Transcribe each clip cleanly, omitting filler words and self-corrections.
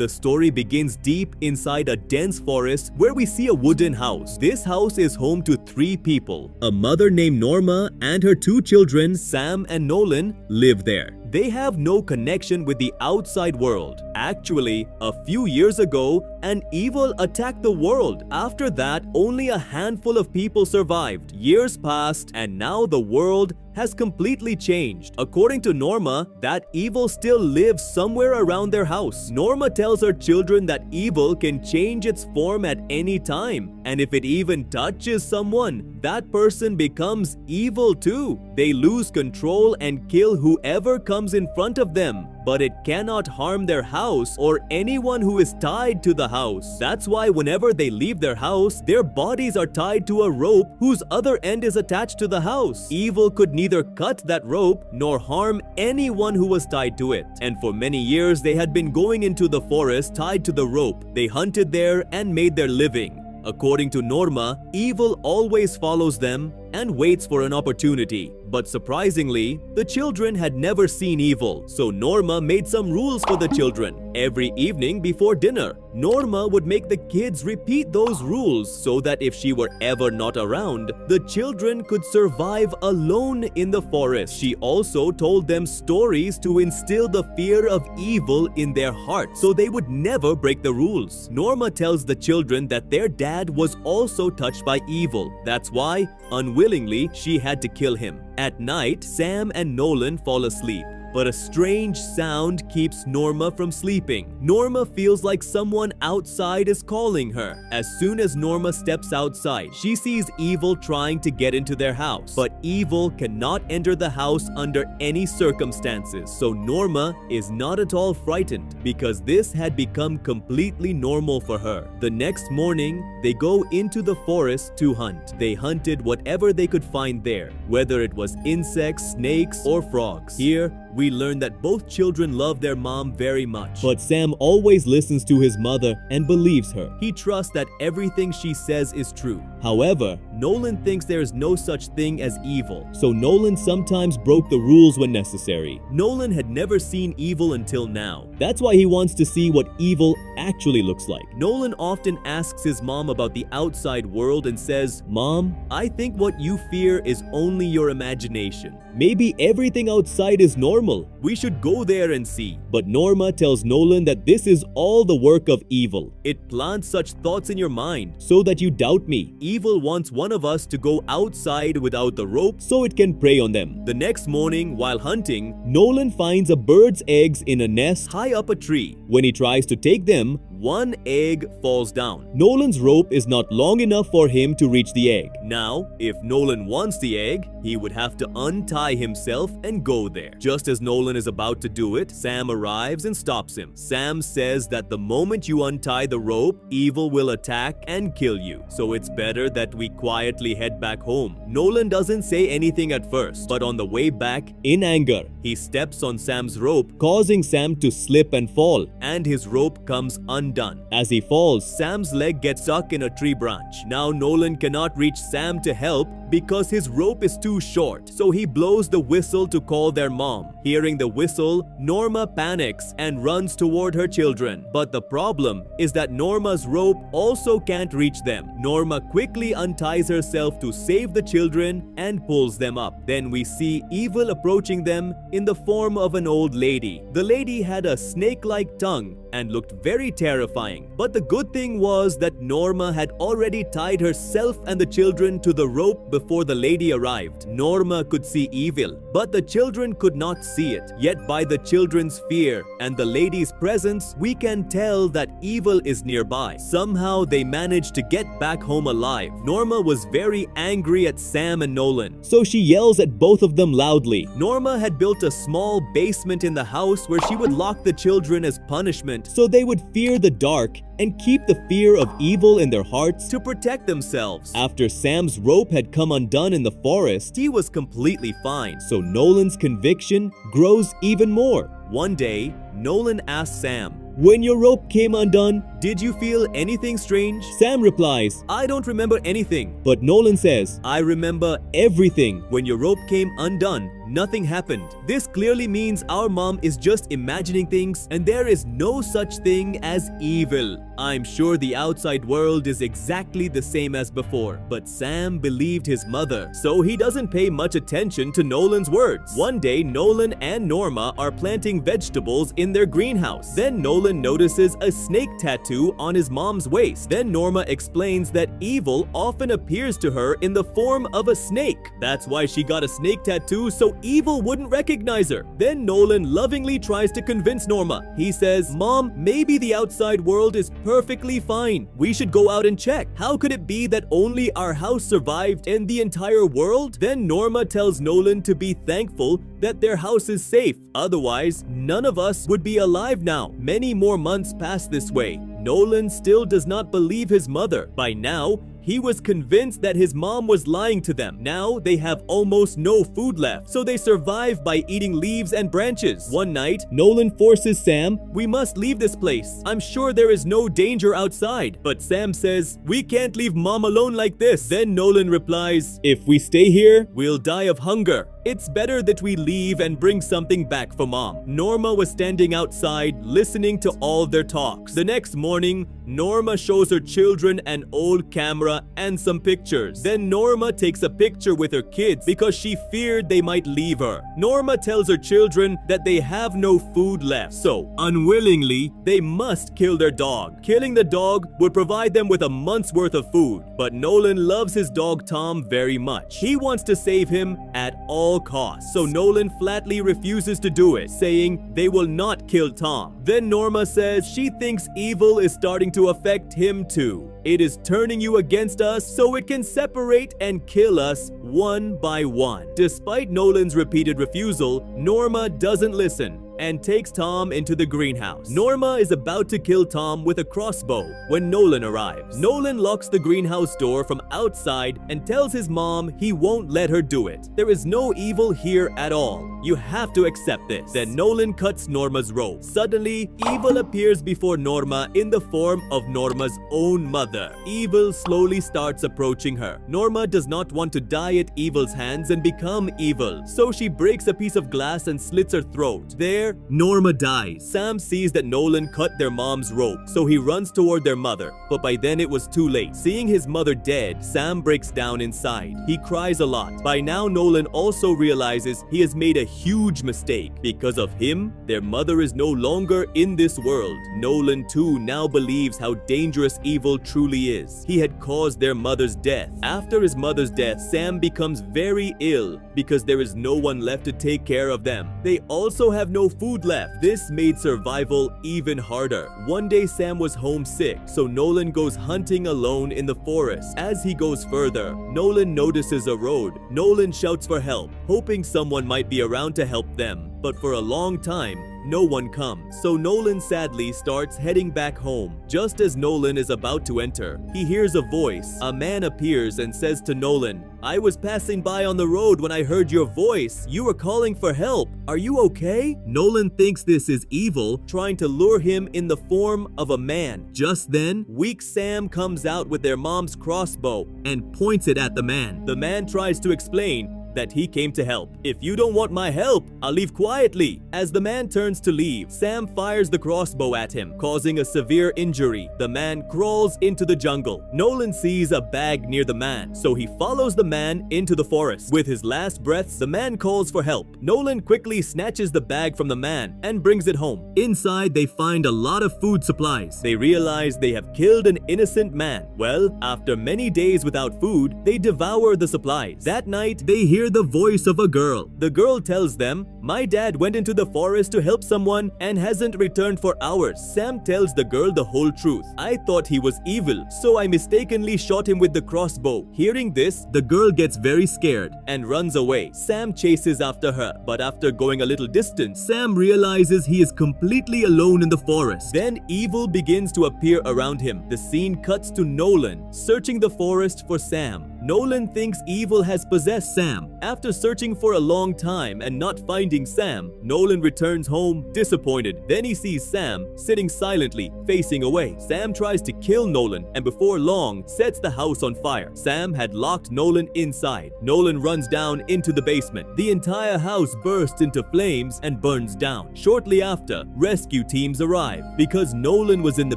The story begins deep inside a dense forest where we see a wooden house. This house is home to 3 people. A mother named Norma and her 2 children, Sam and Nolan, live there. They have no connection with the outside world. Actually, a few years ago, an evil attacked the world. After that, only a handful of people survived. Years passed, and now the world has completely changed. According to Norma, that evil still lives somewhere around their house. Norma tells her children that evil can change its form at any time, and if it even touches someone, that person becomes evil too. They lose control and kill whoever comes in front of them, but it cannot harm their house or anyone who is tied to the house. That's why whenever they leave their house, their bodies are tied to a rope whose other end is attached to the house. Evil could neither cut that rope nor harm anyone who was tied to it. And for many years, they had been going into the forest tied to the rope. They hunted there and made their living. According to Norma, evil always follows them and waits for an opportunity. But surprisingly, the children had never seen evil, so Norma made some rules for the children. Every evening before dinner, Norma would make the kids repeat those rules so that if she were ever not around, the children could survive alone in the forest. She also told them stories to instill the fear of evil in their hearts so they would never break the rules. Norma tells the children that their dad was also touched by evil. That's why, unwillingly, she had to kill him. At night, Sam and Nolan fall asleep, but a strange sound keeps Norma from sleeping. Norma feels like someone outside is calling her. As soon as Norma steps outside, she sees evil trying to get into their house. But evil cannot enter the house under any circumstances. So Norma is not at all frightened because this had become completely normal for her. The next morning, they go into the forest to hunt. They hunted whatever they could find there, whether it was insects, snakes, or frogs. Here, we learn that both children love their mom very much. But Sam always listens to his mother and believes her. He trusts that everything she says is true. However, Nolan thinks there is no such thing as evil, so Nolan sometimes broke the rules when necessary. Nolan had never seen evil until now. That's why he wants to see what evil actually looks like. Nolan often asks his mom about the outside world and says, "Mom, I think what you fear is only your imagination. Maybe everything outside is normal. We should go there and see." But Norma tells Nolan that this is all the work of evil. It plants such thoughts in your mind so that you doubt me. Evil wants one of us to go outside without the rope so it can prey on them. The next morning, while hunting, Nolan finds a bird's eggs in a nest high up a tree. When he tries to take them, one egg falls down. Nolan's rope is not long enough for him to reach the egg. Now, if Nolan wants the egg, he would have to untie himself and go there. Just as Nolan is about to do it, Sam arrives and stops him. Sam says that the moment you untie the rope, evil will attack and kill you. So it's better that we quietly head back home. Nolan doesn't say anything at first, but on the way back, in anger, he steps on Sam's rope, causing Sam to slip and fall, and his rope comes undone. As he falls, Sam's leg gets stuck in a tree branch. Now Nolan cannot reach Sam to help because his rope is too short, so he blows the whistle to call their mom. Hearing the whistle, Norma panics and runs toward her children. But the problem is that Norma's rope also can't reach them. Norma quickly unties herself to save the children and pulls them up. Then we see evil approaching them in the form of an old lady. The lady had a snake-like tongue and looked very terrifying. But the good thing was that Norma had already tied herself and the children to the rope before the lady arrived. Norma could see evil, but the children could not see it. Yet by the children's fear and the lady's presence, we can tell that evil is nearby. Somehow they managed to get back home alive. Norma was very angry at Sam and Nolan, so she yells at both of them loudly. Norma had built a small basement in the house where she would lock the children as punishment so they would fear the dark and keep the fear of evil in their hearts to protect themselves. After Sam's rope had come undone in the forest, he was completely fine, so Nolan's conviction grows even more. One day, Nolan asks Sam, "When your rope came undone, did you feel anything strange?" Sam replies, "I don't remember anything." But Nolan says, "I remember everything. When your rope came undone, nothing happened. This clearly means our mom is just imagining things and there is no such thing as evil. I'm sure the outside world is exactly the same as before, but Sam believed his mother, so he doesn't pay much attention to Nolan's words. One day, Nolan and Norma are planting vegetables in their greenhouse. Then Nolan notices a snake tattoo on his mom's waist. Then Norma explains that evil often appears to her in the form of a snake. That's why she got a snake tattoo, so evil wouldn't recognize her. Then Nolan lovingly tries to convince Norma. He says, "Mom, maybe the outside world is perfectly fine. We should go out and check. How could it be that only our house survived and the entire world?" Then Norma tells Nolan to be thankful that their house is safe. Otherwise, none of us would be alive now. Many more months pass this way. Nolan still does not believe his mother. By now, he was convinced that his mom was lying to them. Now they have almost no food left, so they survive by eating leaves and branches. One night, Nolan forces Sam, "We must leave this place. I'm sure there is no danger outside." But Sam says, "We can't leave mom alone like this." Then Nolan replies, "If we stay here, we'll die of hunger. It's better that we leave and bring something back for mom." Norma was standing outside listening to all their talks. The next morning, Norma shows her children an old camera and some pictures. Then Norma takes a picture with her kids because she feared they might leave her. Norma tells her children that they have no food left, so unwillingly, they must kill their dog. Killing the dog would provide them with a month's worth of food. But Nolan loves his dog Tom very much. He wants to save him at all costs. So Nolan flatly refuses to do it, saying they will not kill Tom. Then Norma says she thinks evil is starting to affect him too. It is turning you against us so it can separate and kill us one by one. Despite Nolan's repeated refusal, Norma doesn't listen and takes Tom into the greenhouse. Norma is about to kill Tom with a crossbow when Nolan arrives. Nolan locks the greenhouse door from outside and tells his mom he won't let her do it. There is no evil here at all. You have to accept this. Then Nolan cuts Norma's rope. Suddenly, evil appears before Norma in the form of Norma's own mother. Evil slowly starts approaching her. Norma does not want to die at evil's hands and become evil, so she breaks a piece of glass and slits her throat. There, Norma dies. Sam sees that Nolan cut their mom's rope, so he runs toward their mother, but by then it was too late. Seeing his mother dead, Sam breaks down inside. He cries a lot. By now, Nolan also realizes he has made a huge mistake. Because of him, their mother is no longer in this world. Nolan too now believes how dangerous evil truly is. He had caused their mother's death. After his mother's death, Sam becomes very ill because there is no one left to take care of them. They also have no food left. This made survival even harder. One day Sam was homesick, so Nolan goes hunting alone in the forest. As he goes further, Nolan notices a road. Nolan shouts for help, hoping someone might be around to help them. But for a long time, no one comes. So Nolan sadly starts heading back home. Just as Nolan is about to enter, he hears a voice. A man appears and says to Nolan, "I was passing by on the road when I heard your voice. You were calling for help. Are you okay?" Nolan thinks this is evil, trying to lure him in the form of a man. Just then, weak Sam comes out with their mom's crossbow and points it at the man. The man tries to explain that he came to help. "If you don't want my help, I'll leave quietly." As the man turns to leave, Sam fires the crossbow at him, causing a severe injury. The man crawls into the jungle. Nolan sees a bag near the man, so he follows the man into the forest. With his last breaths, the man calls for help. Nolan quickly snatches the bag from the man and brings it home. Inside, they find a lot of food supplies. They realize they have killed an innocent man. Well, after many days without food, they devour the supplies. That night, they hear the voice of a girl. The girl tells them, "My dad went into the forest to help someone and hasn't returned for hours." Sam tells the girl the whole truth. "I thought he was evil, so I mistakenly shot him with the crossbow." Hearing this, the girl gets very scared and runs away. Sam chases after her, but after going a little distance, Sam realizes he is completely alone in the forest. Then evil begins to appear around him. The scene cuts to Nolan searching the forest for Sam. Nolan thinks evil has possessed Sam. After searching for a long time and not finding Sam, Nolan returns home disappointed. Then he sees Sam sitting silently, facing away. Sam tries to kill Nolan and before long sets the house on fire. Sam had locked Nolan inside. Nolan runs down into the basement. The entire house bursts into flames and burns down. Shortly after, rescue teams arrive. Because Nolan was in the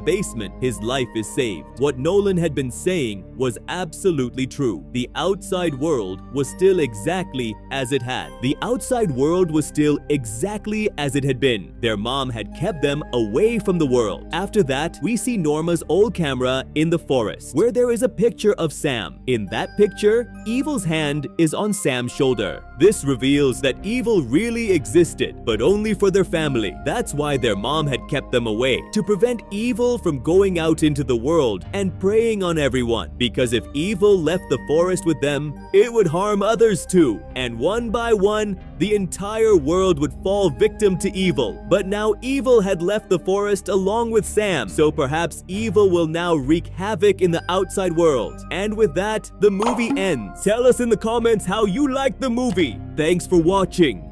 basement, his life is saved. What Nolan had been saying was absolutely true. The outside world was still exactly as it had. The outside world was still exactly as it had been. Their mom had kept them away from the world. After that, we see Norma's old camera in the forest, where there is a picture of Sam. In that picture, Evil's hand is on Sam's shoulder. This reveals that evil really existed, but only for their family. That's why their mom had kept them away, to prevent evil from going out into the world and preying on everyone. Because if evil left the forest with them, it would harm others too. And one by one, the entire world would fall victim to evil. But now evil had left the forest along with Sam, so perhaps evil will now wreak havoc in the outside world. And with that, the movie ends. Tell us in the comments how you liked the movie. Thanks for watching.